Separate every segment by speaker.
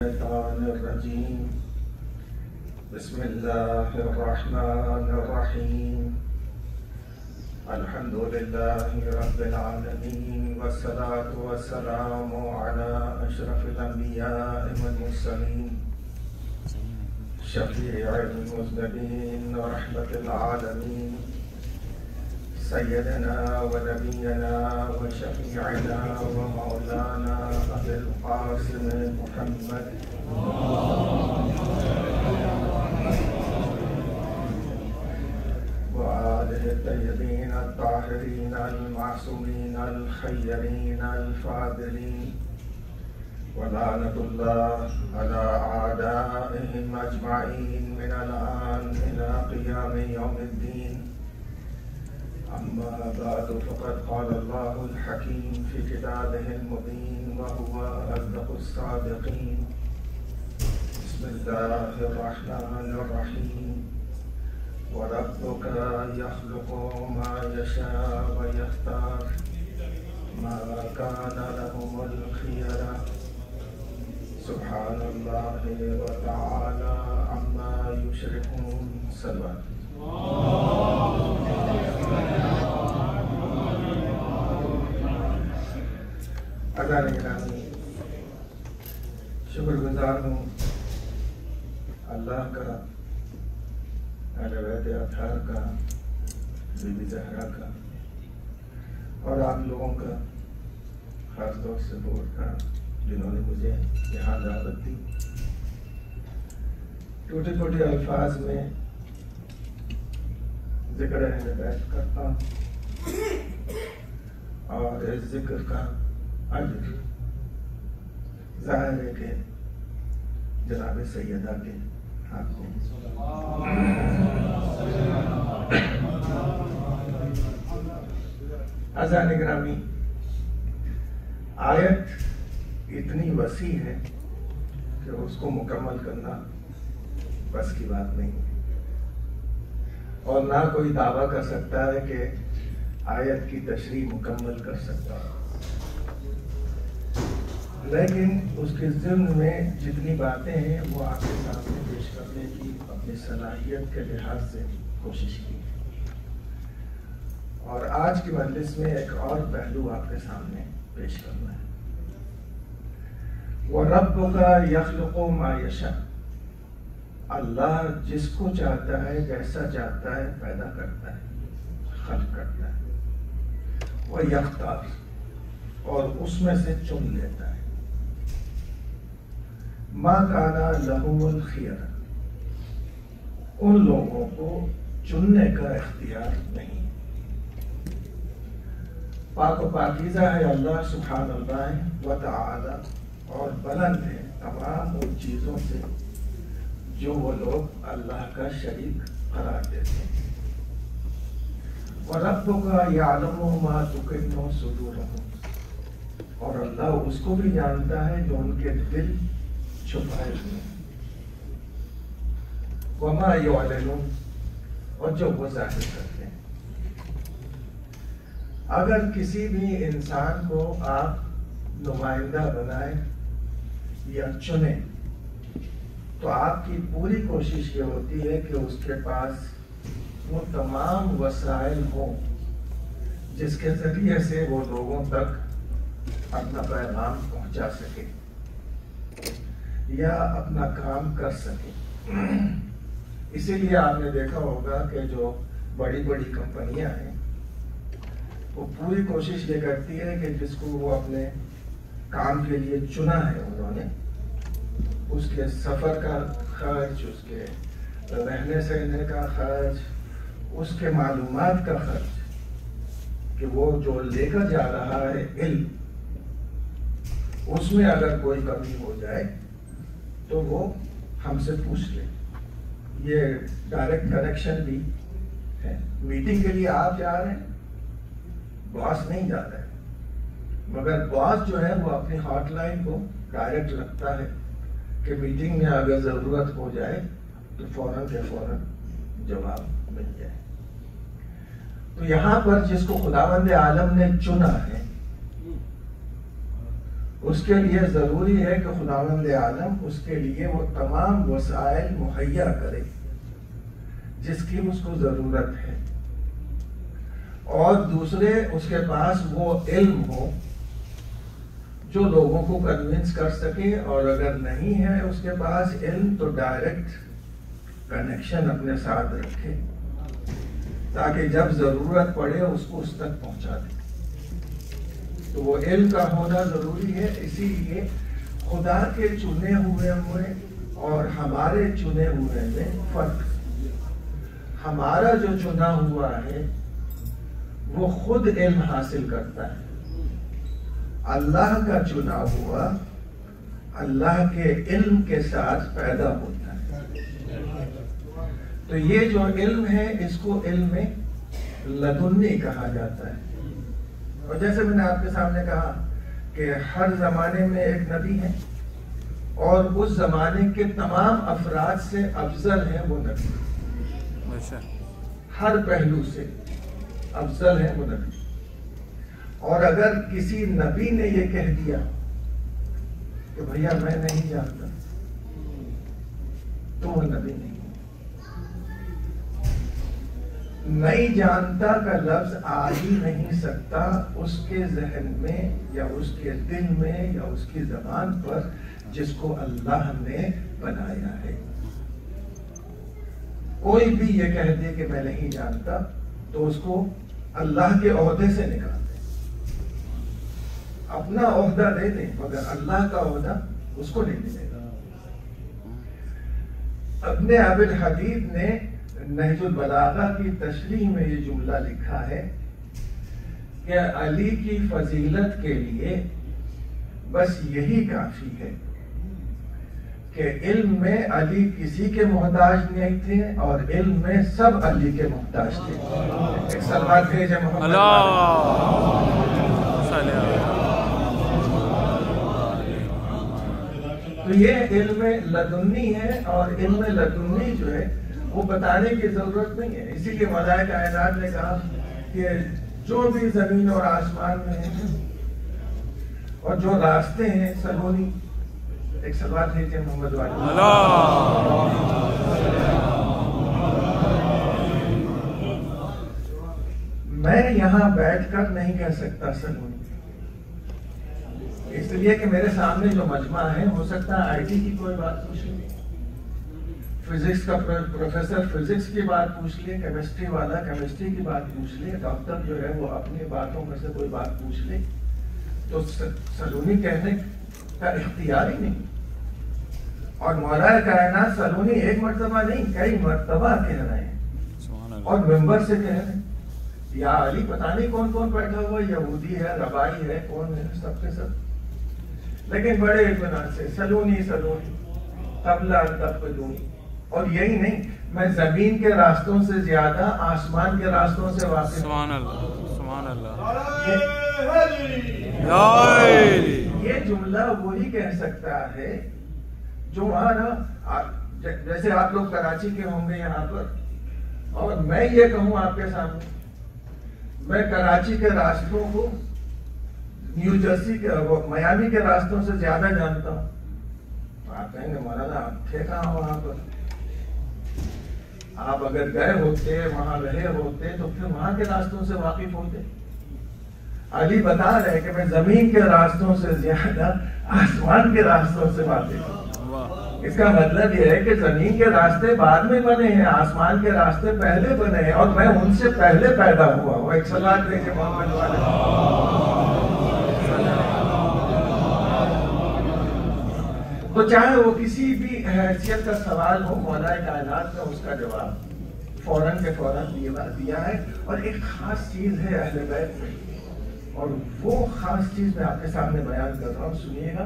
Speaker 1: الشيطان الرجيم بسم الله الرحمن الرحيم الحمد لله رب العالمين والصلاة والسلام على أشرف الأنبياء والمرسلين شفيع المذنبين ورحمة العالمين سيدنا ونبينا وشفيعنا ومولانا أبي القاسم محمد وآله الطيبين الطاهرين المعصومين الخيرين الفاضلين ولعنة الله على أعدائهم أجمعين من الآن إلى قيام يوم الدين. أما بعد فقد قال الله الحكيم في كتابه المبين وهو أصدق الصادقين. بسم الله الرحمن الرحيم وربك يخلق ما يشاء ويختار ما كان لهم الخيرة سبحان الله وتعالى عما يشركون. صلوات اذان گرامی، شکر گزار ہوں اللہ کا، اہل بیت اطہار کا، بی بی زہرا کا، اور آپ لوگوں کا، خاص طور سے بورڈ کا جنہوں نے مجھے یہاں دعوت دی. ٹوٹے ٹوٹے الفاظ میں ذکر اہل بیت کرتا ہوں اور اس ذکر کا اجر ظاہر ہے کہ جناب سیدہ کے ہاتھ میں. عزیزان گرامی، آیت اتنی وسیع ہے کہ اس کو مکمل کرنا بس کی بات نہیں ہے، اور نہ کوئی دعویٰ کر سکتا ہے کہ آیت کی تشریح مکمل کر سکتا ہے. لیکن اس کے ضمن میں جتنی باتیں ہیں وہ آپ کے سامنے پیش کرنے کی اپنی صلاحیت کے لحاظ سے کوشش کی. اور آج کی مجلس میں ایک اور پہلو آپ کے سامنے پیش کرنا ہے. وَرَبُّكَ يَخْلُقُ مَا يَشَاءُ، اللہ جس کو چاہتا ہے جیسا چاہتا ہے پیدا کرتا ہے، خلق کرتا ہے. وَيَخْتَارُ، اور اس میں سے چن لیتا ہے. مَا كَانَ لَهُمُ الْخِيَرَةُ، ان لوگوں کو چننے کا اختیار نہیں. پاک و پاکیزہ ہے اللہ سبحان اللہ وتعالی، اور بلند ہے تمام ان چیزوں سے جو وہ لوگ اللہ کا شریک قرار دیتے ہیں. وَرَبُّكَ يَعْلَمُ مَا تُكِنُّ صُدُورُهُمْ، اور اللہ اس کو بھی جانتا ہے جو ان کے دل چھپائے ہوئے ہیں. وَمَا يُعْلِنُونَ، اور جو وہ ظاہر کرتے ہیں. اگر کسی بھی انسان کو آپ نمائندہ بنائیں یا چنیں تو آپ کی پوری کوشش یہ ہوتی ہے کہ اس کے پاس وہ تمام وسائل ہوں جس کے ذریعے سے وہ لوگوں تک اپنا پیغام پہنچا سکے یا اپنا کام کر سکے. اسی لیے آپ نے دیکھا ہوگا کہ جو بڑی بڑی کمپنیاں ہیں وہ پوری کوشش یہ کرتی ہے کہ جس کو وہ اپنے کام کے لیے چنا ہے انہوں نے، اس کے سفر کا خرچ، اس کے رہنے سہنے کا خرچ، اس کے معلومات کا خرچ، کہ وہ جو لے کر جا رہا ہے علم، اس میں اگر کوئی کمی ہو جائے تو وہ ہم سے پوچھ لے. یہ ڈائریکٹ کنیکشن بھی ہے. میٹنگ کے لیے آپ جا رہے ہیں، باس نہیں جاتا ہے، مگر باس جو ہے وہ اپنی ہاٹ لائن کو ڈائریکٹ رکھتا ہے کہ میٹنگ میں اگر ضرورت ہو جائے تو فوراً کے فوراً جواب مل جائے. تو یہاں پر جس کو خداوند عالم نے چنا ہے اس کے لیے ضروری ہے کہ خداوند عالم اس کے لیے وہ تمام وسائل مہیا کرے جس کی اس کو ضرورت ہے، اور دوسرے اس کے پاس وہ علم ہو جو لوگوں کو کنونس کر سکے، اور اگر نہیں ہے اس کے پاس علم تو ڈائریکٹ کنیکشن اپنے ساتھ رکھے تاکہ جب ضرورت پڑے اس کو اس تک پہنچا دے۔ تو وہ علم کا ہونا ضروری ہے۔ اسی لیے خدا کے چنے ہوئے اور ہمارے چنے ہوئے میں فرق۔ ہمارا جو چنا ہوا ہے وہ خود علم حاصل کرتا ہے، اللہ کا چنا ہوا اللہ کے علم کے ساتھ پیدا ہوتا ہے۔ تو یہ جو علم ہے اس کو علم لدنی کہا جاتا ہے۔ اور جیسے میں نے آپ کے سامنے کہا کہ ہر زمانے میں ایک نبی ہے، اور اس زمانے کے تمام افراد سے افضل ہے وہ نبی، ہر پہلو سے افضل ہے وہ نبی۔ اور اگر کسی نبی نے یہ کہہ دیا کہ بھیا میں نہیں جانتا تو وہ نبی نہیں۔ نہیں جانتا کا لفظ آ ہی نہیں سکتا اس کے ذہن میں یا اس کے دل میں یا اس کی زبان پر جس کو اللہ نے بنایا ہے۔ کوئی بھی یہ کہہ دے کہ میں نہیں جانتا تو اس کو اللہ کے عہدے سے نکال دے، اپنا عہدہ دے دے مگر اللہ کا عہدہ اس کو نہیں ملے گا۔ ابن ابی الحدید نے نہج البلاغہ کی تشریح میں یہ جملہ لکھا ہے کہ علی کی فضیلت کے لیے بس یہی کافی ہے کہ علم میں علی کسی کے محتاج نہیں تھے اور علم میں سب علی کے محتاج تھے۔ ایک سلوات بھیجے محمد۔ تو یہ علم لدنی ہے، اور علم لدنی جو ہے وہ بتانے کی ضرورت نہیں ہے۔ اسی لیے ملائکہ کائنات نے کہا کہ جو بھی زمین اور آسمان میں ہے اور جو راستے ہیں سلونی، ایک سلوات بھیجے محمد والی۔ میں یہاں بیٹھ کر نہیں کہہ سکتا سلونی، اس لیے کہ میرے سامنے جو مجمع ہے، ہو سکتا ہے آئی ٹی کی کوئی بات پوچھ لے، فزکس کا پروفیسر فزکس کی بات پوچھ لے، کیمسٹری والا کیمسٹری کی بات پوچھ لے، ڈاکٹر جو ہے وہ اپنی باتوں میں سے کوئی بات پوچھ لے، تو سلونی کہنے کا اختیار ہی نہیں۔ اور مولا کائنات سلونی ایک مرتبہ نہیں کئی مرتبہ کہہ رہے ہیں، اور ممبر سے کہہ رہے ہیں۔ یا علی پتہ نہیں کون کون بیٹھا ہوا، یہودی ہے، ربائی ہے، کون ہے، سب کے سب، لیکن بڑے اطمینان سے سلونی سلونی قبل ان تفقدونی۔ اور یہی نہیں، میں زمین کے راستوں سے زیادہ آسمان کے راستوں سے واقف۔ سبحان اللہ، سبحان اللہ۔ یہ جملہ وہی کہہ سکتا ہے جو وہاں نا، جیسے آپ لوگ کراچی کے ہوں گے یہاں پر، اور میں یہ کہوں آپ کے سامنے میں کراچی کے راستوں کو نیو جرسی کے میامی کے راستوں سے زیادہ جانتا ہوں، آپ کہیں گے مولانا آپ تھے کہاں وہاں پر؟ آپ اگر گئے ہوتے وہاں رہے ہوتے تو پھر وہاں کے راستوں سے واقف ہوتے۔ علی بتا رہے کہ میں زمین کے راستوں سے زیادہ آسمان کے راستوں سے واقف ہوں۔ اس کا مطلب یہ ہے کہ زمین کے راستے بعد میں بنے ہیں، آسمان کے راستے پہلے بنے ہیں، اور میں ان سے پہلے پیدا ہوا ہوں۔ ایک صلوات بھیجے محمد والے۔ تو چاہے وہ کسی بھی حیثیت کا سوال ہو، مولا کائنات نے اس کا جواب فوراً کے فوراً دیا ہے۔ اور ایک خاص چیز ہے اہل بیت میں، اور وہ خاص چیز میں آپ کے سامنے بیان کر رہا ہوں، سنیے گا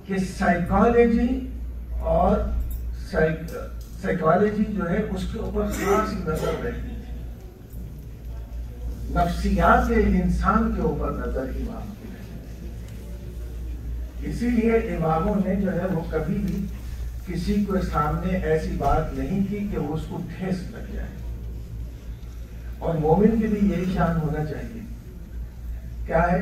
Speaker 1: کہ سائیکالوجی اور سائیکالوجی جو ہے اس کے اوپر خاص نظر رہتی ہے، نفسیات انسان کے اوپر نظر امام کی رہتی ہے۔ اسی لیے اماموں نے جو ہے وہ کبھی بھی کسی کو سامنے ایسی بات نہیں کی کہ وہ اس کو ٹھیس لگ جائے، اور مومن کی بھی یہی شان ہونا چاہیے۔ کیا ہے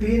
Speaker 1: 3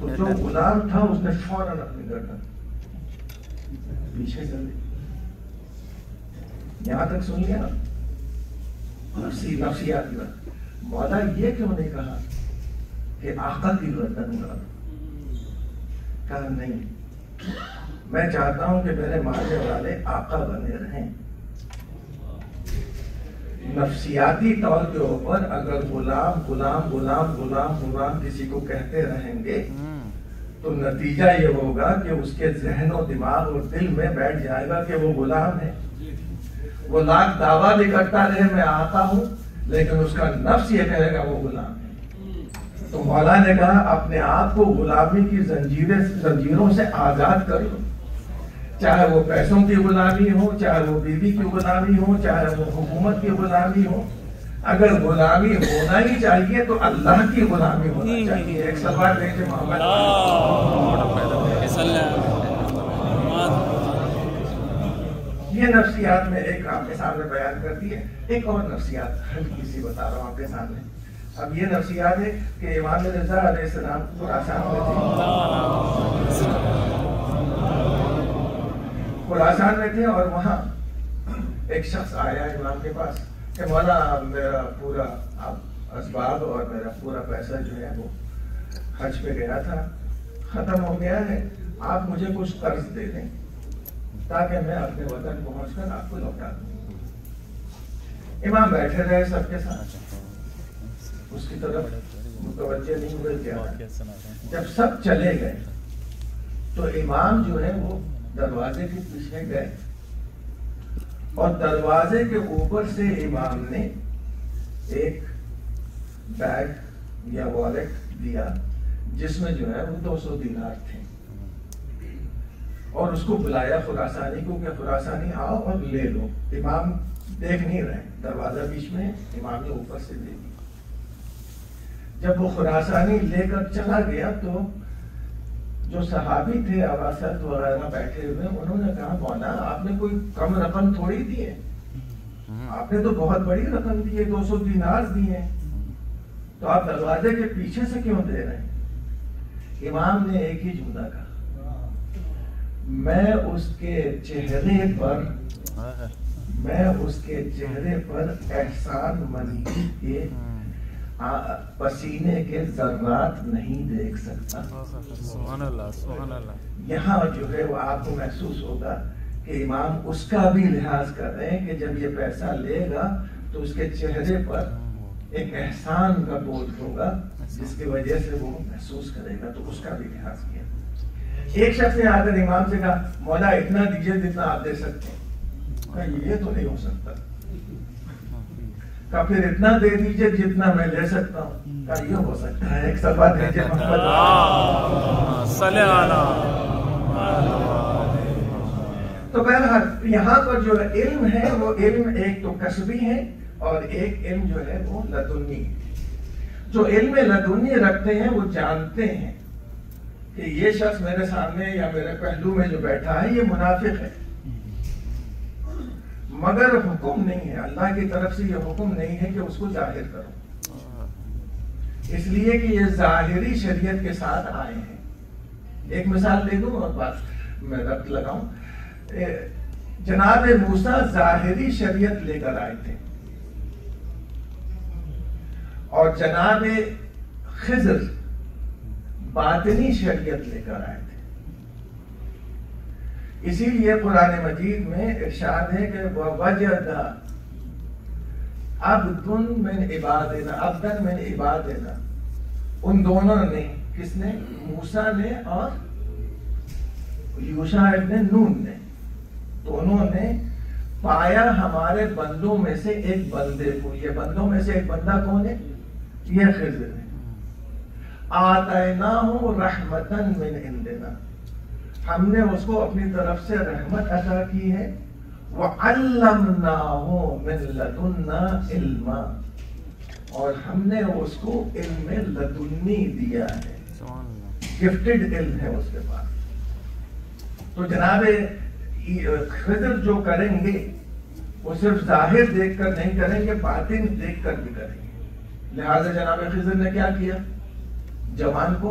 Speaker 1: تو جو غلام تھا اس نے فوراً اپنی گردن پیچھے کر لی. یہاں تک سن لیا نا نفسیات کی بات. مولا یہ کیوں نہیں کہا کہ آقا کی گردن اڑا دو؟ کہا نہیں، میں چاہتا ہوں کہ میرے مارنے والے آقا بنے رہیں. نفسیاتی طور کے اوپر اگر غلام غلام غلام غلام غلام کسی کو کہتے رہیں گے تو نتیجہ یہ ہوگا کہ اس کے ذہن و دماغ اور دل میں بیٹھ جائے گا کہ وہ غلام ہے. وہ لاکھ دعویٰ بھی کرتا رہے میں آقا ہوں، لیکن اس کا نفس یہ کہے گا وہ غلام ہے. تو مولا نے کہا اپنے آپ کو غلامی کی زنجیروں سے آزاد کر لو، چاہے وہ پیسوں کی غلامی ہو، چاہے وہ بیوی کی غلامی ہو، چاہے وہ حکومت کی غلامی ہو. اگر غلامی ہونا ہی چاہیے تو اللہ کی غلامی ہونا چاہیے. ایک سوال دیکھیں محمد یہ نفسیات میں ایک آپ کے سامنے بیان کر دی ہے. ایک اور نفسیات ہلکی سی بتا رہا ہوں آپ کے سامنے. اب یہ نفسیات ہے کہ امام رضا علیہ السلام خراسان میں تھے اور وہاں ایک شخص آیا امام کے پاس کہ مولا میرا پورا اسباب اور میرا پورا پیسہ جو ہے وہ حج پہ گیا تھا ختم ہو گیا ہے، آپ مجھے کچھ قرض دے دیں تاکہ میں اپنے وطن پہنچ کر آپ کو لوٹا دوں. امام بیٹھے رہے سب کے ساتھ، اس کی طرف متوجہ نہیں ہوئے. کیا جب سب چلے گئے تو امام جو ہے وہ دروازے کے پیچھے گئے اور دروازے کے اوپر سے امام نے ایک بیگ یا والیٹ دیا جس میں جو ہے وہ 200 دینار تھے اور اس کو بلایا خراسانی کو کہ خراسانی آؤ اور لے لو. امام دیکھ نہیں رہے، دروازہ بیچ میں، امام نے اوپر سے دے دی. جب وہ خراسانی لے کر چلا گیا تو جو صحابی تھے عباسط وغیرہ بیٹھے ہوئے انہوں نے کہا مولا آپ نے کوئی کم رقم تھوڑی دی ہے، آپ نے تو بہت بڑی رقم دی ہے، 200 دینار دی ہیں، تو آپ دروازے کے پیچھے سے کیوں دے رہے ہیں؟ امام نے ایک ہی جملہ کہا، میں اس کے چہرے پر احسان مندی کے پسینے کے ذرات نہیں دیکھ سکتا.
Speaker 2: سبحان اللہ سبحان اللہ.
Speaker 1: یہاں جو ہے وہ آپ کو محسوس ہوگا کہ امام اس کا بھی لحاظ کر رہے ہیں کہ جب یہ پیسہ لے گا تو اس کے چہرے پر ایک احسان کا بوجھ ہوگا جس کی وجہ سے وہ محسوس کرے گا، تو اس کا بھی لحاظ کیا. ایک شخص نے آ کر امام سے کہا مولا اتنا دیجیے جتنا آپ دے سکتے ہیں. کہا یہ تو نہیں ہو سکتا. کہا پھر اتنا دے دیجیے جتنا میں لے سکتا ہوں. کہا یہ ہو سکتا ہے. ایک سبا دیجیے محمد. تو بہرحال یہاں پر جو علم ہے وہ علم ایک تو کسبی ہے اور ایک علم جو ہے وہ لدنی. جو علم لدنی رکھتے ہیں وہ جانتے ہیں کہ یہ شخص میرے سامنے یا میرے پہلو میں جو بیٹھا ہے یہ منافق ہے، مگر حکم نہیں ہے، اللہ کی طرف سے یہ حکم نہیں ہے کہ اس کو ظاہر کرو، اس لیے کہ یہ ظاہری شریعت کے ساتھ آئے ہیں. ایک مثال دے دوں اور بات میں ربط لگاؤں. جناب موسیٰ ظاہری شریعت لے کر آئے تھے اور جناب خضر باطنی شریعت لے کر آئے تھے. اسی لیے قرآن مجید میں ارشاد ہے کہ وَوَجَدَ عَبْدٌ مِّنْ عِبَادِنَا عَبْدًا مِّنْ عِبَادِنَا. ان دونوں نے، کس نے؟ موسیٰ نے اور یوشع ابن نون نے، دونوں نے پایا ہمارے بندوں میں سے ایک بندے کو. یہ بندوں میں سے ایک بندہ کون ہے؟ یہ خضر ہے. آتَيْنَاهُ رَحْمَةً مِّنْ عِنْدِنَا. ہم نے اس کو اپنی طرف سے رحمت عطا کی ہے. وَعَلَّمْنَاهُ مِنْ لَدُنَّا عِلْمًا. اور ہم نے اس کو علم لدنی دیا ہے، گفٹڈ علم ہے اس کے پاس. تو جناب خضر جو کریں گے وہ صرف ظاہر دیکھ کر نہیں کریں گے، باطن دیکھ کر بھی کریں گے. لہذا جناب خضر نے کیا کیا؟ جوان کو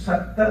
Speaker 1: 70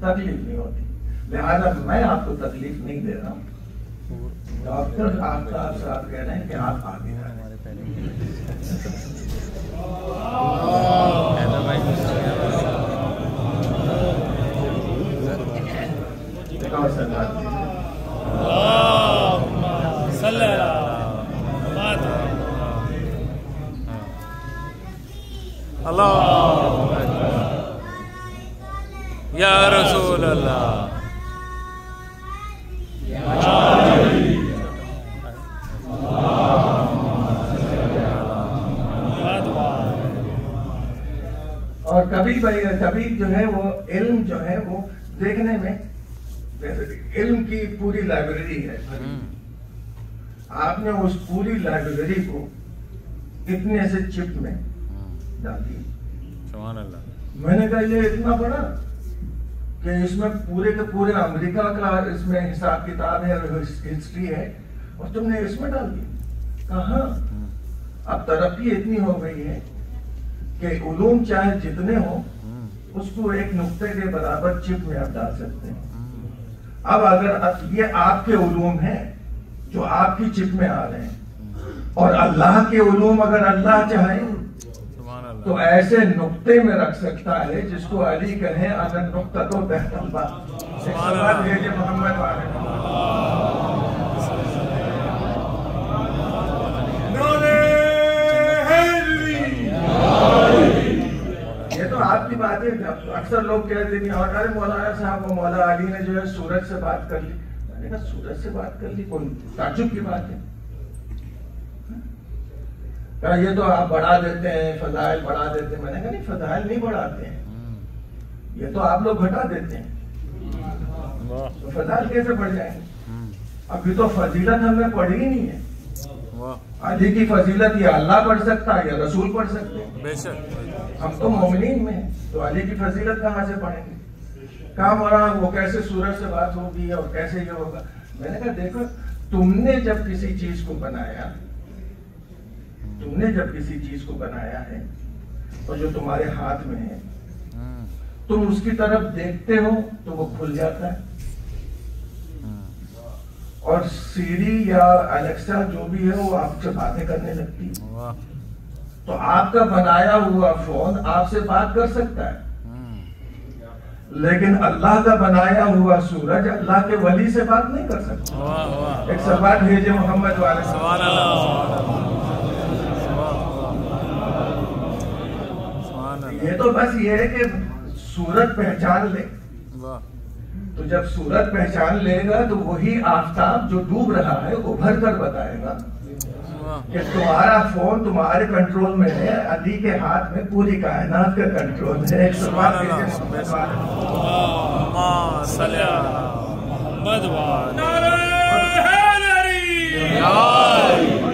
Speaker 1: تکلیف نہیں ہوتی. لہذا میں آپ کو تکلیف نہیں دے رہا ہوں. ڈاکٹر آفتاب صاحب کہہ رہے ہیں کہ آپ آگے آئیں.
Speaker 2: اللہ یا رسول اللہ.
Speaker 1: اور کبھی جو ہے وہ علم جو ہے وہ دیکھنے میں علم کی پوری لائبریری ہے. آپ نے اس پوری لائبریری کو اتنے سے چپ میں ڈال دی.
Speaker 2: سبحان اللہ.
Speaker 1: میں نے کہا یہ اتنا بڑا کہ اس میں پورے کے پورے امریکہ کا اس میں حساب کتاب ہے اور ہسٹری ہے اور تم نے اس میں ڈال دی. کہاں اب ترقی اتنی ہو گئی ہے کہ علوم چاہے جتنے ہوں اس کو ایک نقطے کے برابر چپ میں آپ ڈال سکتے ہیں. اب اگر یہ آپ کے علوم ہیں جو آپ کی چپ میں آ رہے ہیں اور اللہ کے علوم اگر اللہ چاہے تو ایسے نقطے میں رکھ سکتا ہے جس کو علی کہیں اگر نقطہ تو بہتر بات بھیجے محمد والے. یہ تو آپ کی بات ہے. اکثر لوگ کہتے ہیں اور ارے مولانا صاحب مولا علی نے جو ہے سورج سے بات کر لی. میں نے کہا سورج سے بات کر لی کوئی تعجب کی بات ہے. یہ تو آپ بڑھا دیتے ہیں فضائل بڑھا دیتے ہیں. میں نے کہا نہیں فضائل نہیں بڑھاتے ہیں یہ تو آپ لوگ گھٹا دیتے ہیں. تو فضائل کیسے بڑھ جائیں گے؟ ابھی تو فضیلت ہم نے پڑھی ہی نہیں ہے. علی کی فضیلت یا اللہ پڑھ سکتا ہے یا رسول پڑھ سکتے ہیں. ہم تو مومنین میں ہیں تو علی کی فضیلت کہاں سے پڑھیں گے؟ کہاں مولانا وہ کیسے سورج سے بات ہوگی اور کیسے یہ ہوگا. میں نے کہا دیکھو تم نے جب کسی چیز کو بنایا ہے اور جو تمہارے ہاتھ میں ہے تم اس کی طرف دیکھتے ہو تو وہ کھل جاتا ہے اور سیری یا الیکسا جو بھی ہے وہ آپ سے باتیں کرنے لگتی ہے. تو آپ کا بنایا ہوا فون آپ سے بات کر سکتا ہے لیکن اللہ کا بنایا ہوا سورج اللہ کے ولی سے بات نہیں کر سکتا. ایک سوال بھیجے محمد والے.
Speaker 2: سبحان اللہ.
Speaker 1: یہ تو بس یہ ہے کہ سورج پہچان لے. تو جب سورج پہچان لے گا تو وہی آفتاب جو ڈوب رہا ہے ابھر کر بتائے گا کہ تمہارا فون تمہارے کنٹرول میں ہے. علی کے ہاتھ میں پوری کائنات کا کنٹرول ہے. ایک سوال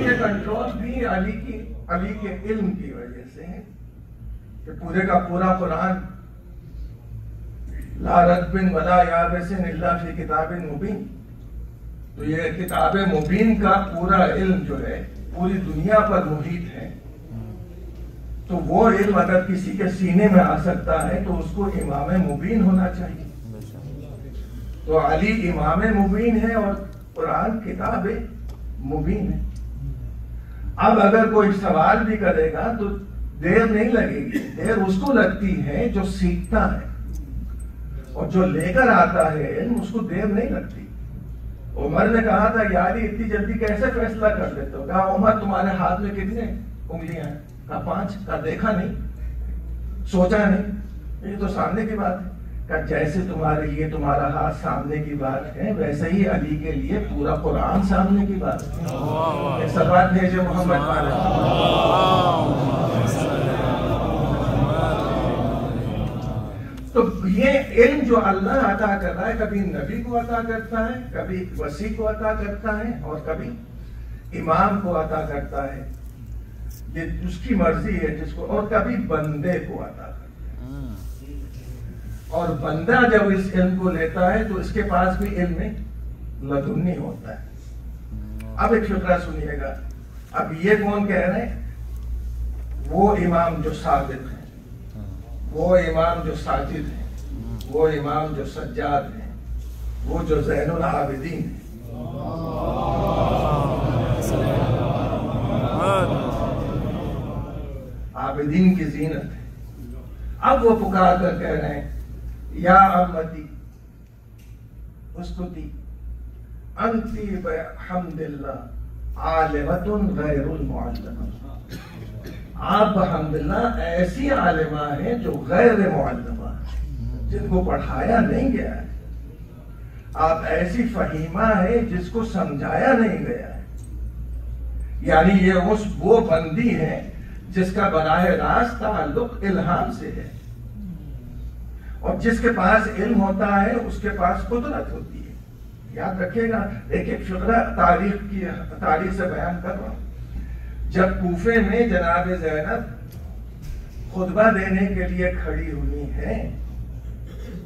Speaker 1: یہ کنٹرول بھی علی کے علم کی وجہ سے ہے کہ پورے کا پورا قرآن لا رتب ولا یابس الا فی کتاب مبین. تو یہ کتاب مبین کا پورا علم جو ہے پوری دنیا پر محیط ہے. تو وہ علم اگر کسی کے سینے میں آ سکتا ہے تو اس کو امام مبین ہونا چاہیے. تو علی امام مبین ہے اور قرآن کتاب مبین ہے. اب اگر کوئی سوال بھی کرے گا تو دیر نہیں لگے گی. دیر اس کو لگتی ہے جو سیکھتا ہے اور جو لے کر آتا ہے علم اس کو دیر نہیں لگتی. عمر نے کہا تھا یار اتنی جلدی کیسے فیصلہ کر لیتے ہو؟ کہا عمر تمہارے ہاتھ میں کتنے انگلیاں ہیں؟ کہا 5. کہا دیکھا نہیں سوچا نہیں یہ تو سامنے کی بات ہے. کہا جیسے تمہارے لیے تمہارا ہاتھ سامنے کی بات ہے ویسے ہی علی کے لیے پورا قرآن سامنے کی بات ہے. ایک سوال بھیجے محمد والے. تو یہ علم جو اللہ عطا کر رہا ہے کبھی نبی کو عطا کرتا ہے کبھی وسیع کو عطا کرتا ہے اور کبھی امام کو عطا کرتا ہے. یہ اس کی مرضی ہے جس کو. اور کبھی بندے کو عطا کرتا ہے. اور بندہ جب اس علم کو لیتا ہے تو اس کے پاس بھی علم لدنی ہوتا ہے. اب ایک فقرہ سنیے گا. اب یہ کون کہہ رہے ہیں؟ وہ امام جو ثابت ہے وہ امام جو ساجد ہے وہ امام جو سجاد ہیں، وہ جو زین العابدین ہیں، عابدین کی زینت ہے. اب وہ پکار کر کہہ رہے ہیں یا امتی اسکتی انتی بحمد اللہ عالمۃ غیر المعلمہ. آپ بحمداللہ ایسی عالمہ ہیں جو غیر معلمہ ہیں، جن کو پڑھایا نہیں گیا ہے. آپ ایسی فہیمہ ہیں جس کو سمجھایا نہیں گیا ہے. یعنی یہ وہ بندی ہے جس کا براہ راست تعلق الہام سے ہے، اور جس کے پاس علم ہوتا ہے اس کے پاس قدرت ہوتی ہے. یاد رکھیے گا، ایک فقرہ تاریخ سے بیان کر رہا ہوں. جب کوفے میں جناب زینب خطبہ دینے کے لیے کھڑی ہوئی ہیں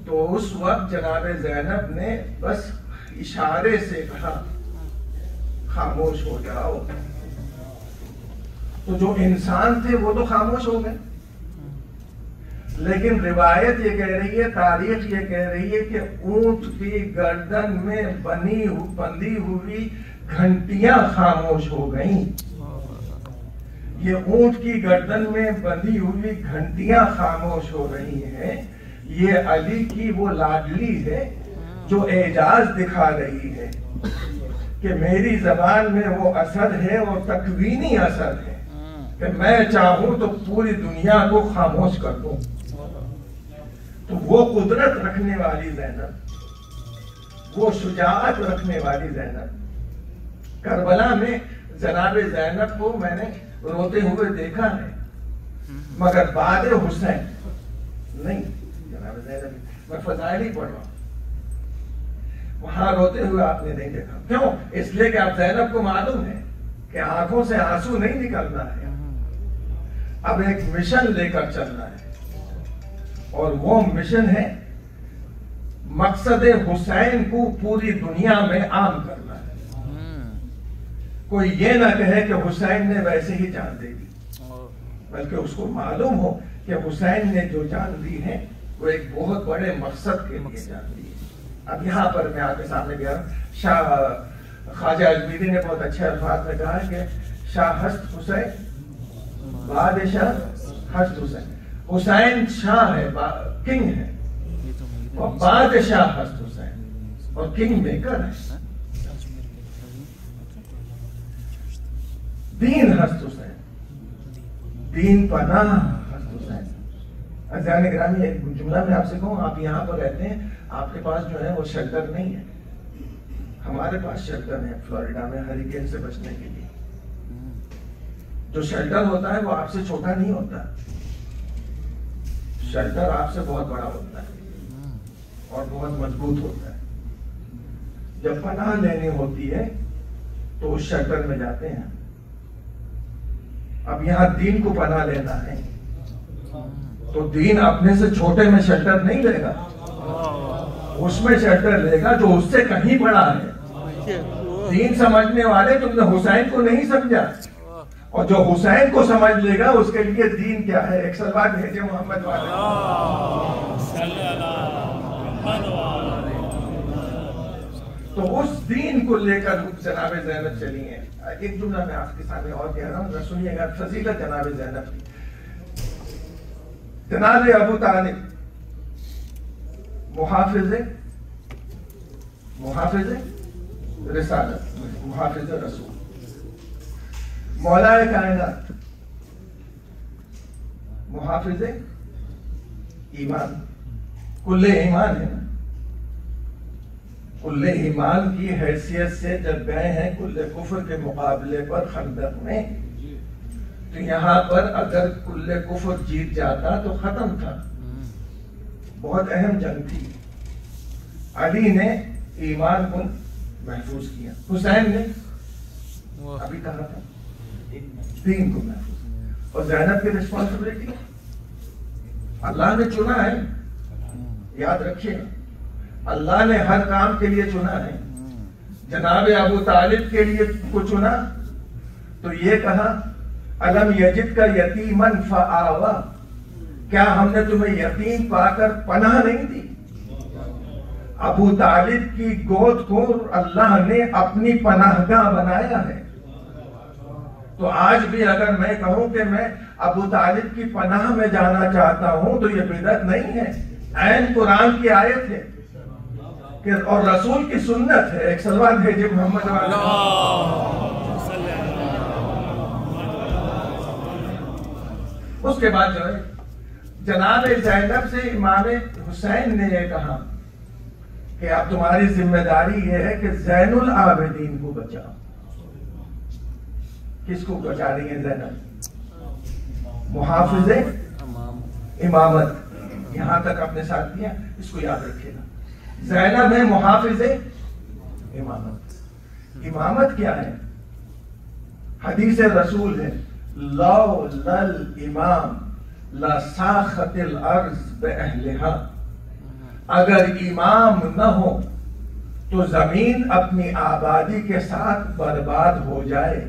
Speaker 1: تو اس وقت جناب زینب نے بس اشارے سے کہا خاموش ہو جاؤ. تو جو انسان تھے وہ تو خاموش ہو گئے، لیکن روایت یہ کہہ رہی ہے، تاریخ یہ کہہ رہی ہے کہ اونٹ کی گردن میں بندھی ہوئی گھنٹیاں خاموش ہو گئیں. یہ اونٹ کی گردن میں بندھی ہوئی گھنٹیاں خاموش ہو رہی ہیں. یہ علی کی وہ لاڈلی ہے جو اعجاز دکھا رہی ہے کہ میری زبان میں وہ اثر ہے اور تکوینی اثر ہے کہ میں چاہوں تو پوری دنیا کو خاموش کر دوں. تو وہ قدرت رکھنے والی زینب، وہ شجاعت رکھنے والی زینب، کربلا میں جناب زینب کو میں نے روتے ہوئے دیکھا ہے، مگر بعد حسین نہیں. جناب زینب میں فضائل ہی پڑھ رہا ہوں، وہاں روتے ہوئے آپ نے نہیں دیکھا. کیوں؟ اس لیے کہ اب زینب کو معلوم ہے کہ آنکھوں سے آنسو نہیں نکلنا ہے، اب ایک مشن لے کر چلنا ہے، اور وہ مشن ہے مقصد حسین کو پوری دنیا میں عام کرنا ہے. کوئی یہ نہ کہے کہ حسین نے ویسے ہی جان دے دی، بلکہ اس کو معلوم ہو کہ حسین نے جو جان دی ہے وہ ایک بہت بڑے مقصد کے لیے جان دی ہے. اب یہاں پر میں آپ کے سامنے گیا شاہ خواجہ اجمیری نے بہت اچھے الفاظ میں کہا کہ شاہ ہست حسین بادشاہ ہست حسین. حسین شاہ ہے، کنگ ہے، اور بادشاہ ہست حسین، اور کنگ میکر ہے. دین ہست حسین، دین پناہ ہست حسین. عزیزان گرامی، ایک جملہ میں آپ سے کہوں، آپ یہاں پر رہتے ہیں، آپ کے پاس جو ہے وہ شیلٹر نہیں ہے. ہمارے پاس شیلٹر ہے فلوریڈا میں ہریکین سے بچنے کے لیے. جو شیلٹر ہوتا ہے وہ آپ سے چھوٹا نہیں ہوتا، شیلٹر آپ سے بہت بڑا ہوتا ہے اور بہت مضبوط ہوتا ہے. جب پناہ لینی ہوتی ہے تو اس شیلٹر میں جاتے ہیں. اب یہاں دین کو پناہ لینا ہے تو دین اپنے سے چھوٹے میں شیلٹر نہیں لے گا، اس میں شیلٹر لے گا جو اس سے کہیں بڑا ہے. دین سمجھنے والے تم نے حسین کو نہیں سمجھا، اور جو حسین کو سمجھ لے گا اس کے لیے دین کیا ہے. ایک سلوات بھیجے محمد والے. تو اس دین کو لے کر جناب زینب چلی ہیں. ایک جملہ میں آپ کے سامنے اور کہہ رہا ہوں، سنیے گا فضیلت جناب زینب کی. جناب ابو طالب محافظ رسالت، محافظ رسول، مولا کائنات، محافظ ایمان. کل ایمان ہے نا، کل ایمان کی حیثیت سے جب گئے ہیں کل کفر کے مقابلے پر خندق میں، تو یہاں پر اگر کل کفر جیت جاتا تو ختم تھا. بہت اہم جنگ تھی. علی نے ایمان کو محفوظ کیا، حسین نے ابھی کہا تھا دین کو محفوظ. اور زینب کی رسپانسبلٹی اللہ نے چنا ہے، یاد رکھیے اللہ نے ہر کام کے لیے چنا ہے. جناب ابو طالب کے لیے کو چنا تو یہ کہا الم یجد کا یتیمن فآوا، کیا ہم نے تمہیں یتیم پا کر پناہ نہیں دی؟ ابو طالب کی گود کو اللہ نے اپنی پناہ گاہ بنایا ہے. تو آج بھی اگر میں کہوں کہ میں ابو طالب کی پناہ میں جانا چاہتا ہوں تو یہ بدعت نہیں ہے، عین قرآن کی آیت ہے اور رسول کی سنت ہے. ایک صلوات بھیجے محمد اس کے بعد جو ہے جناب زینب سے امام حسین نے یہ کہا کہ اب تمہاری ذمہ داری یہ ہے کہ زین العابدین کو بچاؤ. کس کو بچا رہی ہیں زینب؟ محافظ امامت. یہاں تک اپنے ساتھ دیا، اس کو یاد رکھے گا. زینب ہے محافظ امامت. امامت کیا ہے؟ حدیث رسول ہے لو لل امام لساخت الارض باہلہا. اگر امام نہ ہو تو زمین اپنی آبادی کے ساتھ برباد ہو جائے.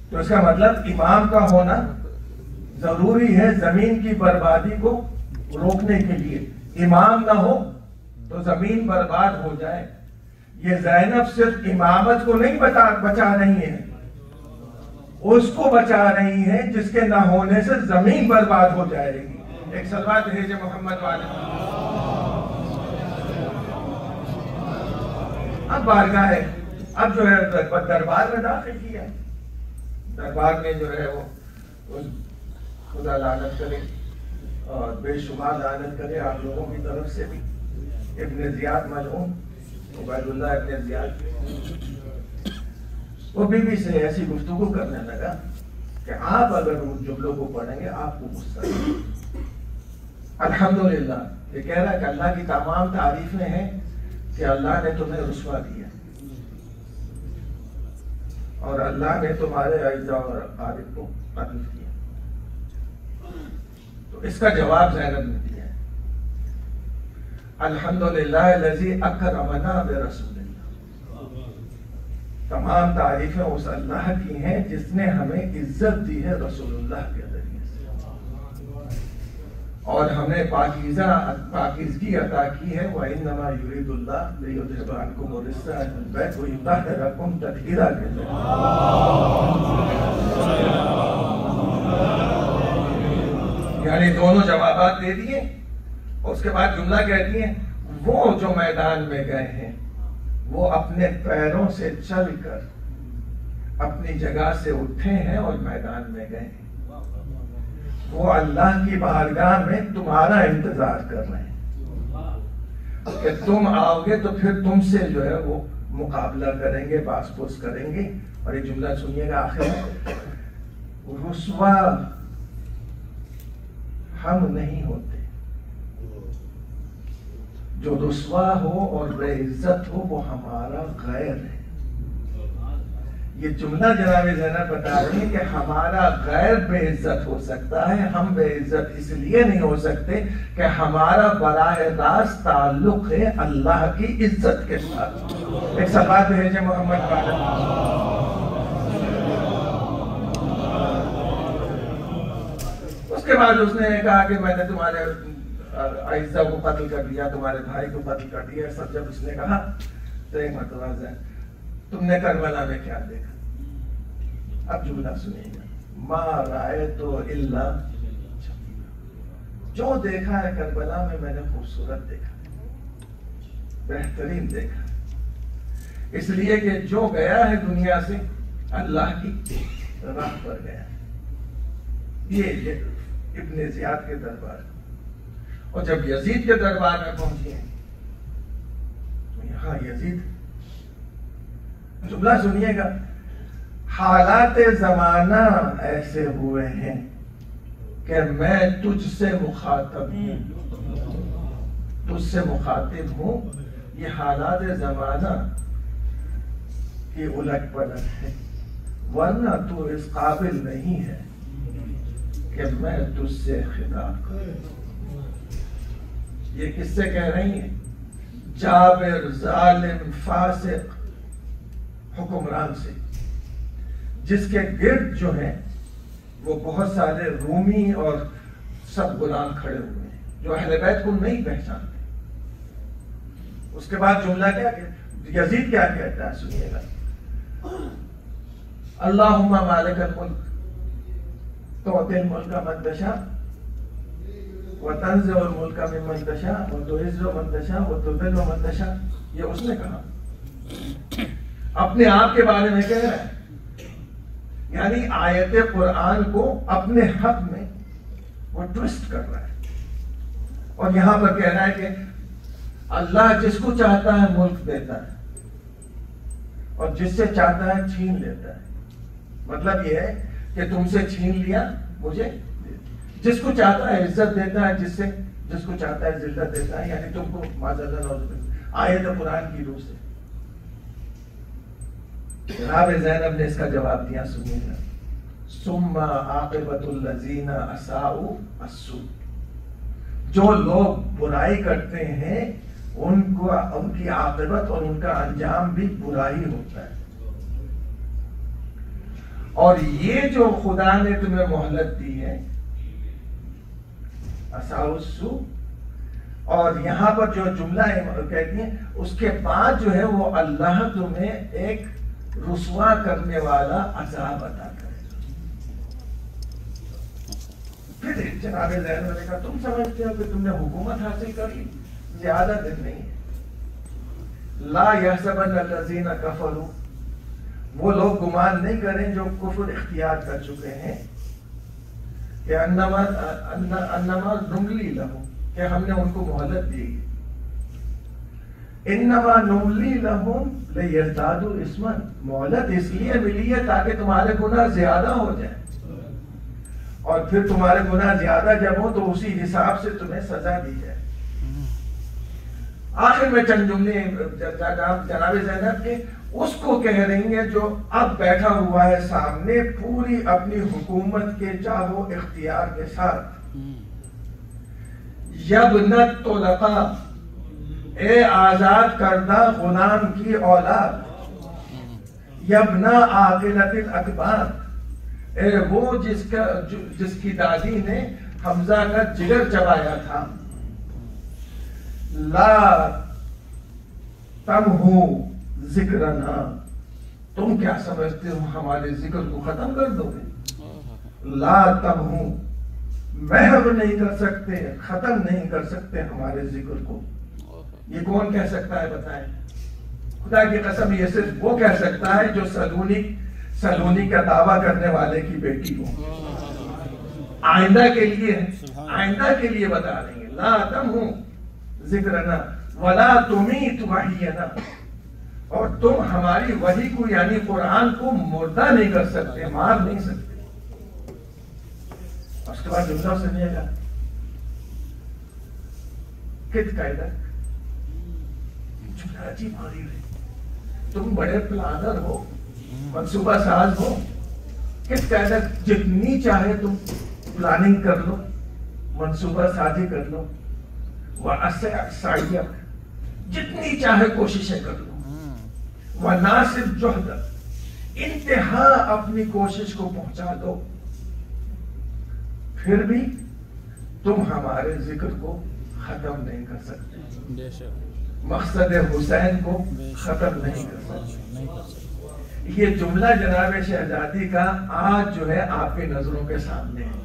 Speaker 1: تو اس کا مطلب امام کا ہونا ضروری ہے زمین کی بربادی کو روکنے کے لیے. امام نہ ہو تو زمین برباد ہو جائے. یہ زینب صرف امامت کو نہیں بچا رہی ہے، اس کو بچا رہی ہے جس کے نہ ہونے سے زمین برباد ہو جائے گی. ایک صلوات بھیجے محمد والے. اب بارگاہ ہے، اب جو ہے دربار میں داخل کیا. دربار میں جو ہے وہ خدا لعنت کرے اور بے شمار لعنت کرے آپ لوگوں کی طرف سے بھی. ابن زیاد ملعون، عبید اللہ ابن زیاد، وہ بی بی سے ایسی گفتگو کرنے لگا کہ آپ اگر ان جملوں کو پڑھیں گے آپ کو غصہ آئے. الحمدللہ یہ کہہ رہا ہے کہ اللہ کی تمام تعریفیں ہیں کہ اللہ نے تمہیں رسوا کیا اور اللہ نے تمہارے اعزاء اور اقارب کو قتل کیا. تو اس کا جواب زینب نے دیا ہے الحمدللہ الذی اکرمنا برسول اللہ. تمام تعریفیں اس اللہ کی ہیں جس نے ہمیں عزت دی ہے رسول اللہ کے ذریعے سے اور ہمیں پاکیزگی عطا کی ہے. وَإِنَّمَا يُرِيدُ اللَّهُ لِيُذْهِبَ عَنْكُمُ الرِّجْسَ أَهْلَ الْبَيْتِ وَيُطَهِّرَكُمْ تَطْهِيرًا. یعنی دونوں جوابات دے دیے اور اس کے بعد جملہ کہتی ہیں وہ جو میدان میں گئے ہیں وہ اپنے پیروں سے چل کر اپنی جگہ سے اٹھے ہیں اور میدان میں گئے ہیں. وہ اللہ کی بارگاہ میں تمہارا انتظار کر رہے ہیں کہ تم آؤ گے تو پھر تم سے جو ہے وہ مقابلہ کریں گے، باس پوس کریں گے. اور یہ جملہ سنیے گا آخر میں، رسوا ہم نہیں ہوتے، جو رسوا ہو اور بے عزت ہو وہ ہمارا غیر ہے. یہ جملہ جناب زینب بتا رہی ہے کہ ہمارا غیر بے عزت ہو سکتا ہے، ہم بے عزت اس لیے نہیں ہو سکتے کہ ہمارا براہ راست تعلق ہے اللہ کی عزت کے ساتھ. ایک صلوات بھیجے محمد والے. اس کے بعد اس نے کہا کہ میں نے تمہارے اعزا کو قتل کر دیا، تمہارے بھائی کو قتل کر دیا. سب جب اس نے کہا تو ایک مرتبہ تم نے کربلا میں کیا دیکھا؟ اب جملہ سنیے گا. ما رأیت الا جو دیکھا ہے کربلا میں نے خوبصورت دیکھا، بہترین دیکھا. اس لیے کہ جو گیا ہے دنیا سے اللہ کی راہ پر گیا. یہ ابن زیاد کے دربار. اور جب یزید کے دربار میں پہنچی ہیں تو یہاں یزید، جملہ سنیے گا، حالات زمانہ ایسے ہوئے ہیں کہ میں تجھ سے مخاطب ہوں، تجھ سے مخاطب ہوں. یہ حالات زمانہ کی الٹ پلٹ ہے، ورنہ تو اس قابل نہیں ہے کہ میں تجھ سے خطاب کروں. یہ کس سے کہہ رہی ہیں؟ جابر ظالم فاسق حکمران سے، جس کے گرد جو ہیں وہ بہت سارے رومی اور سب غلام کھڑے ہوئے ہیں جو اہل بیت کو نہیں پہچانتے. اس کے بعد جملہ کیا یزید کیا کہتا ہے سنیے گا، اللہم مالک الملک تؤتی الملک من تشاء وتنزع الملک ممن تشاء وتعز من تشاء وتذل من تشاء. یہ اس نے کہا، اپنے آپ کے بارے میں کہہ رہا ہے، یعنی آیت قرآن کو اپنے حق میں وہ ٹوسٹ کر رہا ہے، اور یہاں پر کہہ رہا ہے کہ اللہ جس کو چاہتا ہے ملک دیتا ہے اور جس سے چاہتا ہے چھین لیتا ہے. مطلب یہ ہے کہ تم سے چھین لیا مجھے، جس کو چاہتا ہے عزت دیتا ہے، جس کو چاہتا ہے ذلت دیتا ہے، یعنی تم کو معذرت آیت قرآن کی روح سے. جناب زینب نے اس کا جواب دیا، سنیے گا، ثم عاقبۃ الذین اساءوا السوء. جو لوگ برائی کرتے ہیں ان کی عاقبت اور ان کا انجام بھی برائی ہوتا ہے. اور یہ جو خدا نے تمہیں مہلت دی ہے اساءوا السوء، اور یہاں پر جو جملہ کہتی ہیں اس کے بعد جو ہے وہ اللہ تمہیں ایک رسوا کرنے والا عذاب عطا کرے. پھر جناب زینب نے کہا تم سمجھتے ہو کہ تم نے حکومت حاصل کر لی، زیادہ دن نہیں ہے. لا یحسبن الذین کفروا، وہ لوگ گمان نہیں کریں جو کفر اختیار کر چکے ہیں کہ انما نملی لہم، کہ ہم نے ان کو مہلت دی. انما نملی لہم لیزدادوا اثما، مہلت اس لیے ملی ہے تاکہ تمہارے گناہ زیادہ ہو جائیں، اور پھر تمہارے گناہ زیادہ جب ہو تو اسی حساب سے تمہیں سزا دی جائے. آخر میں چند جملے جناب زینب کے اس کو کہہ رہی ہیں جو اب بیٹھا ہوا ہے سامنے پوری اپنی حکومت کے چاہو اختیار کے ساتھ. یبنت طلقاء، اے آزاد کردہ غلام کی اولاد، یبنا عاقلۃ الاکبار، اے وہ جس کی دادی نے حمزہ کا جگر چبایا تھا. لا تمہو ذکرنا، تم کیا سمجھتے ہو ہمارے ذکر کو ختم کر دو گے؟ لا تمہو، محو نہیں کر سکتے، ختم نہیں کر سکتے ہمارے ذکر کو. یہ کون کہہ سکتا ہے بتائیں؟ خدا کی قسم یہ صرف وہ کہہ سکتا ہے جو سلونی کا دعویٰ کرنے والے کی بیٹی ہو. آئندہ کے لیے بتا رہی ہیں، لا تمہو ذکرنا ولا تمیت وحینا، اور تم ہماری وحی کو یعنی قرآن کو مردہ نہیں کر سکتے، مار نہیں سکتے. اس کے بعد جملہ سنیے گا، کت قاعدہ جملہ عجیب غریب ہے. تم بڑے پلانر ہو، منصوبہ ساز ہو، کس قاعدہ جتنی چاہے تم پلاننگ کر لو، منصوبہ سازی کر لو، وَأَسْعَيَّ، جتنی چاہے کوششیں کر لو، وَنَاسِبْ جُهْدَ، انتہا اپنی کوشش کو پہنچا دو، پھر بھی تم ہمارے ذکر کو ختم نہیں کر سکتے، مقصد حسین کو ختم نہیں کر سکتے. یہ جملہ جناب شہزادی کا آج جو ہے آپ کی نظروں کے سامنے ہے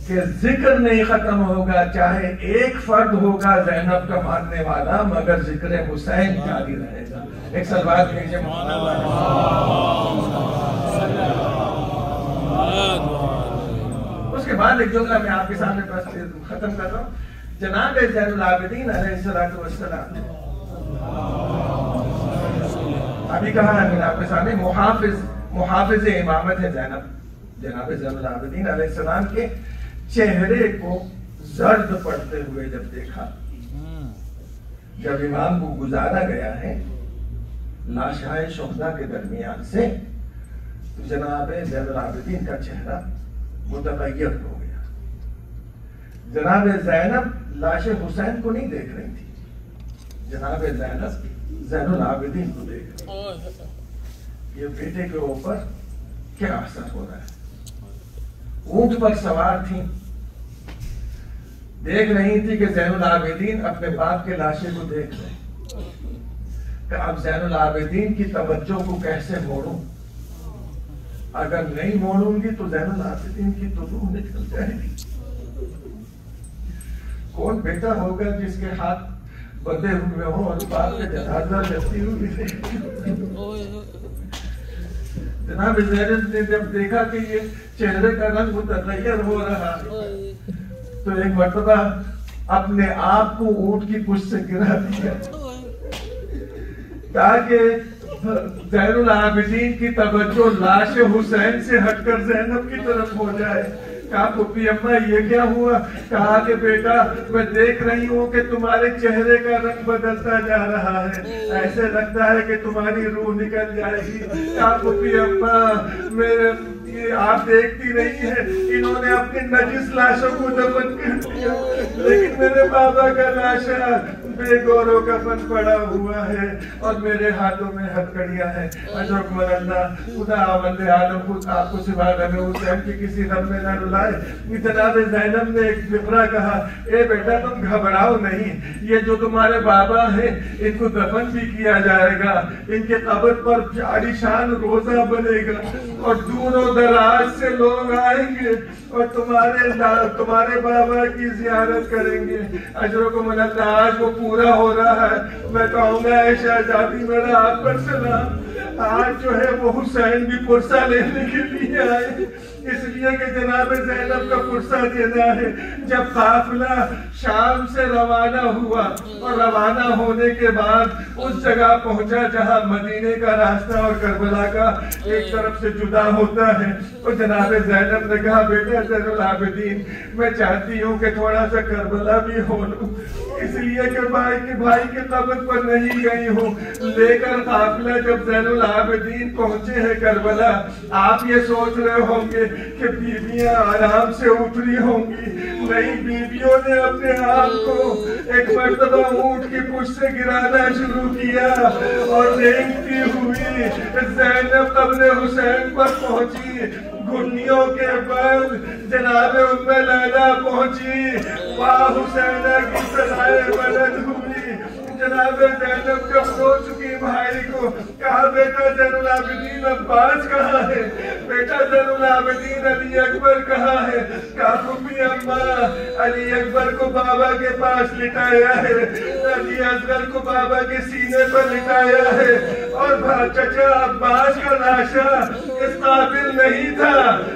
Speaker 1: کہ ذکر نہیں ختم ہوگا، چاہے ایک فرد ہوگا زینب کا ماننے والا، مگر ذکر حسین جاری رہے گا. ایک سلوات بھیجے اس کے بعد ایک جملہ میں آپ کے سامنے بس ختم کر رہا ہوں. جناب زین العابدین علیہ السلام ابھی کہا ہے میں نے آپ کے سامنے محافظ امامت ہے زینب. جناب زین العابدین علیہ السلام کے چہرے کو زرد پڑتے ہوئے جب دیکھا، جب امام کو گزارا گیا ہے لاشائے شہداء کے درمیان سے، تو جناب زین العابدین کا چہرہ متغیر ہو گیا. جناب زینب لاش حسین کو نہیں دیکھ رہی تھی، جناب زینب زین العابدین کو دیکھ رہی تھی. یہ بیٹے کے اوپر کیا اثر ہو رہا ہے. اونٹ پر سوار تھیں، دیکھ رہی تھی کہ زین العابدین اپنے باپ کے لاشے کو دیکھ رہے کہ اب زین العابدین کی توجہ کو کیسے موڑوں، اگر نہیں موڑوں گی تو زین العابدین کی تو روح نکل جائے گی۔ کون بیٹا ہوگا جس کے ہاتھ بندھے ہوئے ہوں اور باپ کے جنازہ لیتی ہوئی جناب زینب نے جب دیکھا کہ یہ چہرے کا رنگ متغیر ہو رہا ہے تو ایک مرتبہ اپنے آپ کو اونٹ کی پشت سے گرا دیا تاکہ زین العابدین کی توجہ لاش حسین سے ہٹ کر زینب کی طرف ہو جائے۔ کہا پھوپھی اماں یہ کیا ہوا؟ کہا کہ بیٹا میں دیکھ رہی ہوں کہ تمہارے چہرے کا رنگ بدلتا جا رہا ہے، ایسے لگتا ہے کہ تمہاری روح نکل جائے گی۔ کہا پھوپھی اماں آپ دیکھتی نہیں ہیں انہوں نے اپنی نجس لاشوں کو دفن کر دیا، لیکن میرے بابا کا لاشا بے گور و کفن پڑا ہوا ہے اور میرے ہاتھوں میں ہتھکڑیاں ہیں۔ اجرکم اللہ، خدا آوند عالم خود آپ کو سوا غم حسین کی کسی غم میں نہ رلائے۔ جناب زینب نے ایک فقرہ کہا، اے بیٹا تم گھبراؤ نہیں، یہ جو تمہارے بابا ہیں ان کو دفن بھی کیا جائے گا، ان کے قبر پر عالیشان روزہ بنے گا اور دور و دراز سے لوگ آئیں گے اور تمہارے بابا کی زیارت کریں گے۔ اجرکم اللہ، آج وہ پورا ہو رہا ہے۔ میں کہوں گا اے شہزادی میرا آپ پر سلام، آج جو ہے وہ حسین بھی پرسہ لینے کے لیے آئے، اس لیے کہ جناب زینب کا پرسہ دینا ہے۔ جب قافلہ شام سے روانہ ہوا اور روانہ ہونے کے بعد اس جگہ پہنچا جہاں مدینے کا راستہ اور کربلا کا ایک طرف سے جدا ہوتا ہے، اور جناب زینب نے کہا بیٹا زین العابدین میں چاہتی ہوں کہ تھوڑا سا کربلا بھی ہو لوں، اس لیے کہ بھائی کے قبر پر نہیں گئی ہوں۔ لے کر قافلہ جب زین العابدین پہنچے ہیں کربلا، آپ یہ سوچ رہے ہوں گے کہ بیویاں آرام سے اتری ہوں گی، نہیں، بیویوں نے اپنے آپ کو ایک مرتبہ اونٹ کی پشت سے گرانا شروع کیا اور رینگتی ہوئی زینب قبر حسین پر پہنچی، گھٹنیوں کے بعد جناب ام لیلہ پہنچی، واہ حسینہ کی صدائے بلند ہوئی۔ جناب زینب جب سو چکی بھائی کو کہا بیٹا زین العابدین عباس کہاں ہے؟ بیٹا زین العابدین علی اکبر کہاں ہے؟ کہا پھوپھی اماں علی اکبر کو بابا کے پاس لٹایا ہے، علی اصغر کو بابا کے سینے پر لٹایا ہے، اور چچا عباس کا لاشا اس قابل نہیں تھا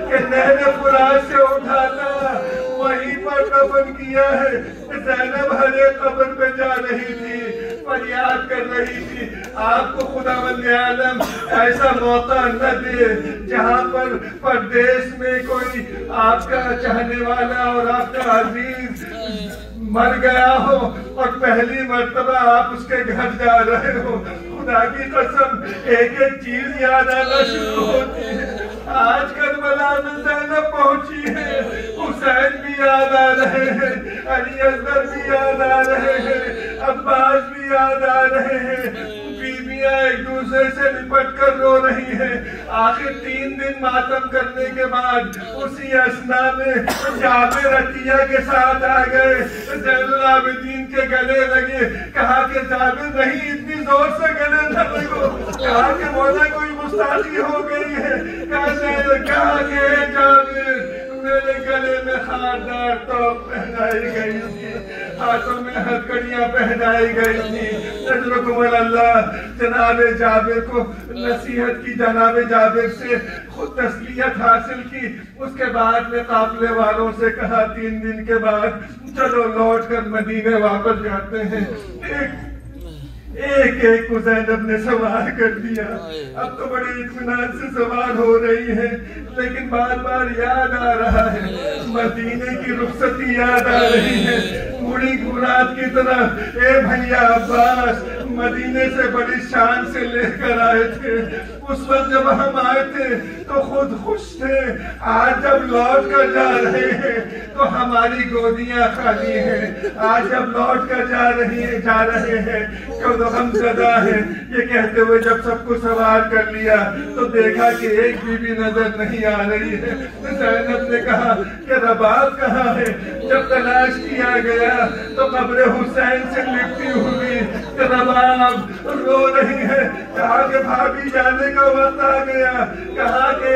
Speaker 1: کہ نہر فرات سے اٹھانا، وہیں پر دفن کیا ہے۔ زینب ہر ایک قبر پہ جا رہی تھی، فریاد کر رہی تھی آپ کو خداوند عالم ایسا موقع نہ دے جہاں پر پردیس میں کوئی آپ کا چاہنے والا اور آپ کا عزیز مر گیا ہو اور پہلی مرتبہ آپ اس کے گھر جا رہے ہو۔ خدا کی قسم ایک ایک چیز یاد آنا شروع ہوتی ہے۔ آج کربلا میں زینب پہنچی ہے، حسین بھی یاد آ رہے ہیں، علی اصغر بھی یاد آ رہے ہیں، عباس بھی یاد آ رہے ہیں، بیویاں ایک دوسرے سے لپٹ کر رو رہی ہیں۔ آخر 3 دن ماتم کرنے کے بعد اسی اسنا میں جابر عطیہ کے ساتھ آ گئے، زین العابدین کے گلے لگے، کہا کہ جابر نہیں اتنی زور سے گلے نہ لگو، کہا کہ مولا کوئی گستاخی ہو گئی ہے، کہا کہ جابر میرے گلے میں خاردار توپ پہنائی گئی تھی، ہاتھوں میں ہتھکڑیاں پہنائی گئی تھی۔ اجرکم اللہ، جناب جابر کو نصیحت کی، جناب جابر سے خود تسلیت حاصل کی۔ اس کے بعد میں قافلے والوں سے کہا 3 دن کے بعد چلو لوٹ کر مدینے واپس جاتے ہیں۔ ایک ایک کو زینب نے سوار کر دیا، اب تو بڑے اطمینان سے سوار ہو رہی ہے، لیکن بار بار یاد آ رہا ہے، مدینے کی رخصتی یاد آ رہی ہے، بڑی گورات کی طرح اے بھیا عباس مدینے سے بڑی شان سے لے کر آئے تھے، اس وقت جب ہم آئے تھے تو خود خوش تھے، آج جب لوٹ کر جا رہے ہیں تو ہماری گودیاں خالی ہیں، آج جب لوٹ کر جا رہے ہیں تو ہم زدہ ہیں۔ یہ کہتے ہوئے جب سب کو سوار کر لیا تو دیکھا کہ ایک بھی نظر نہیں آ رہی ہے۔ زینب نے کہا کہ رباب کہاں ہے؟ جب تلاش کیا گیا تو قبر حسین سے لپٹی ہوئی کہ رباب رو رہی ہے۔ کہا کہ بھابھی جانے کا وقت آ گیا، کہا کہ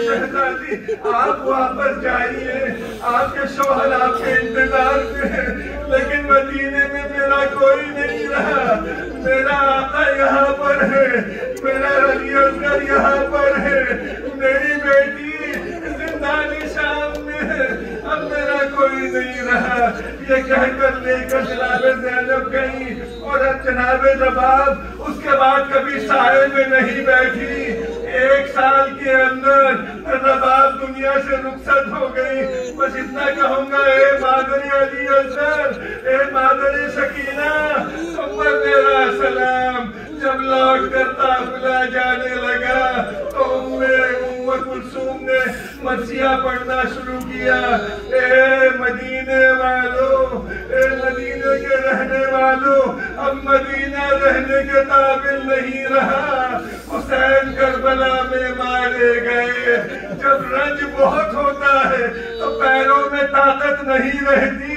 Speaker 1: شہزادی آپ واپس جائیے، آپ کے شوہر آپ کے انتظار میں ہیں، لیکن مدینے میں میرا کوئی نہیں رہا، میرا آقا یہاں پر ہے، میرا علی اصغر یہاں پر ہے، میری بیٹی زندان شام میں ہے، اب میرا کوئی نہیں رہا۔ یہ کہہ کر لے کر جناب زینب گئی، اور جناب رباب اس کے بعد کبھی سائے میں نہیں بیٹھی۔ 1 سال کے اندر رباب دنیا سے رخصت ہو گئی۔ بس اتنا کہوں گا، اے مادری علی اصغر، اے مادری سکینہ، تم پر میرا سلام۔ جب لوٹ کر قافلہ جانے لگا تو ام کلثوم نے مرثیہ پڑھنا شروع کیا۔ اے مدینے والو، اے مدینے کے رہنے والو، اب مدینہ رہنے کے قابل نہیں رہا، حسین کربلا میں مارے گئے۔ جب رنج بہت ہوتا ہے تو پیروں میں طاقت نہیں رہتی۔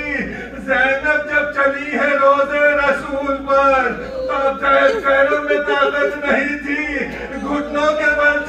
Speaker 1: زینب جب چلی ہے روزے رسول پر تو اب پیروں میں طاقت نہیں تھی، گھٹنوں کے بل